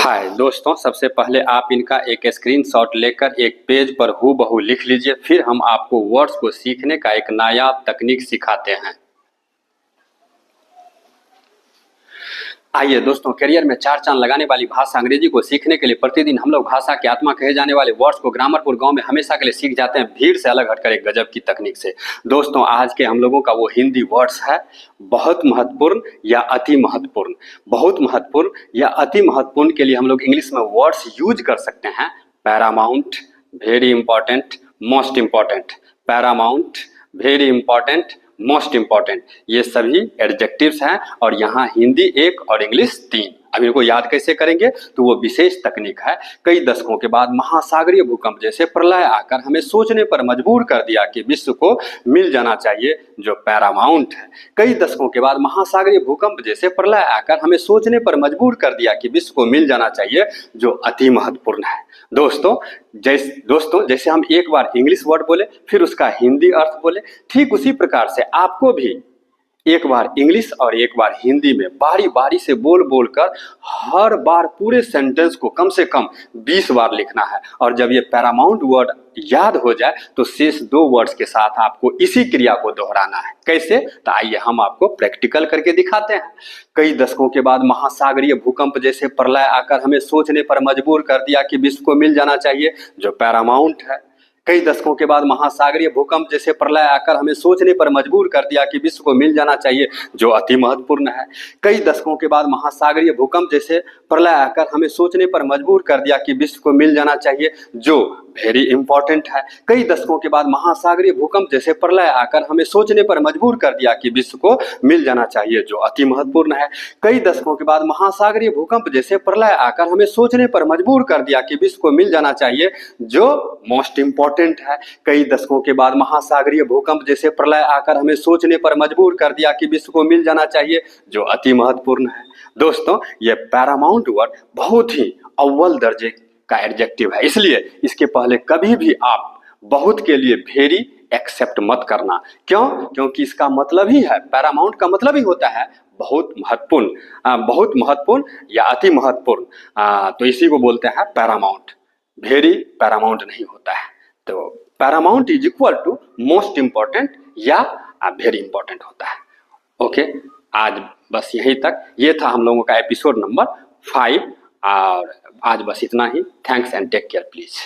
हाय दोस्तों, सबसे पहले आप इनका एक स्क्रीनशॉट लेकर एक पेज पर हूबहू लिख लीजिए। फिर हम आपको वर्ड्स को सीखने का एक नायाब तकनीक सिखाते हैं। आइए दोस्तों, करियर में चार चांद लगाने वाली भाषा अंग्रेजी को सीखने के लिए प्रतिदिन हम लोग भाषा के आत्मा कहे जाने वाले वर्ड्स को ग्रामरपुर गांव में हमेशा के लिए सीख जाते हैं, भीड़ से अलग हटकर एक गजब की तकनीक से। दोस्तों, आज के हम लोगों का वो हिंदी वर्ड्स है बहुत महत्वपूर्ण या अति महत्वपूर्ण। बहुत महत्वपूर्ण या अति महत्वपूर्ण के लिए हम लोग इंग्लिश में वर्ड्स यूज कर सकते हैं Paramount, very important, most important. Paramount, very important, most important, ये सभी एडजेक्टिव्स हैं और यहाँ हिंदी एक और इंग्लिश तीन। अब इनको याद कैसे करेंगे? तो वो विशेष तकनीक है। कई दशकों के बाद महासागरीय भूकंप जैसे प्रलय आकर हमें सोचने पर मजबूर कर दिया कि विश्व को मिल जाना चाहिए जो पैरामाउंट है। कई दशकों के बाद महासागरीय भूकंप जैसे प्रलय आकर हमें सोचने पर मजबूर कर दिया कि विश्व को मिल जाना चाहिए जो अति महत्वपूर्ण है। दोस्तों जैसे हम एक बार इंग्लिश वर्ड बोले फिर उसका हिंदी अर्थ बोले, ठीक उसी प्रकार से आपको भी एक बार इंग्लिश और एक बार हिंदी में बारी बारी से बोल बोल कर हर बार पूरे सेंटेंस को कम से कम 20 बार लिखना है। और जब ये पैरामाउंट वर्ड याद हो जाए तो शेष दो वर्ड्स के साथ आपको इसी क्रिया को दोहराना है। कैसे? तो आइए हम आपको प्रैक्टिकल करके दिखाते हैं। कई दशकों के बाद महासागरीय भूकंप जैसे प्रलय आकर हमें सोचने पर मजबूर कर दिया कि विश्व को मिल जाना चाहिए जो पैरामाउंट है। कई दशकों के बाद महासागरीय भूकंप जैसे प्रलय आकर हमें सोचने पर मजबूर कर दिया कि विश्व को मिल जाना चाहिए जो अति महत्वपूर्ण है। कई दशकों के बाद महासागरीय भूकंप जैसे प्रलय आकर हमें सोचने पर मजबूर कर दिया कि विश्व को मिल जाना चाहिए जो वेरी इंपॉर्टेंट है। कई दशकों के बाद महासागरीय भूकंप जैसे प्रलय आकर हमें सोचने पर मजबूर कर दिया कि विश्व को मिल जाना चाहिए जो अति महत्वपूर्ण है। कई दशकों के बाद महासागरीय भूकंप जैसे प्रलय आकर हमें सोचने पर मजबूर कर दिया कि विश्व को मिल जाना चाहिए जो मोस्ट इंपॉर्टेंट है। कई दशकों के बाद महासागरीय भूकंप जैसे प्रलय आकर हमें सोचने पर मजबूर कर दिया कि विश्व को मिल जाना चाहिए जो अति महत्वपूर्ण है। दोस्तों, ये पैरामाउंट वर्ड बहुत ही अव्वल दर्जे का एडजेक्टिव है, इसलिए इसके पहले कभी भी आप बहुत के लिए वेरी एक्सेप्ट मत करना। क्यों? क्योंकि इसका मतलब ही है, पैरामाउंट का मतलब ही होता है बहुत महत्वपूर्ण, बहुत महत्वपूर्ण या अति महत्वपूर्ण। तो इसी को बोलते हैं पैरामाउंट। वेरी पैरामाउंट नहीं होता है। तो paramount is equal to most important या वेरी इंपॉर्टेंट होता है। ओके, आज बस यहीं तक। ये था हम लोगों का एपिसोड नंबर 5 और आज बस इतना ही। Thanks and take care please.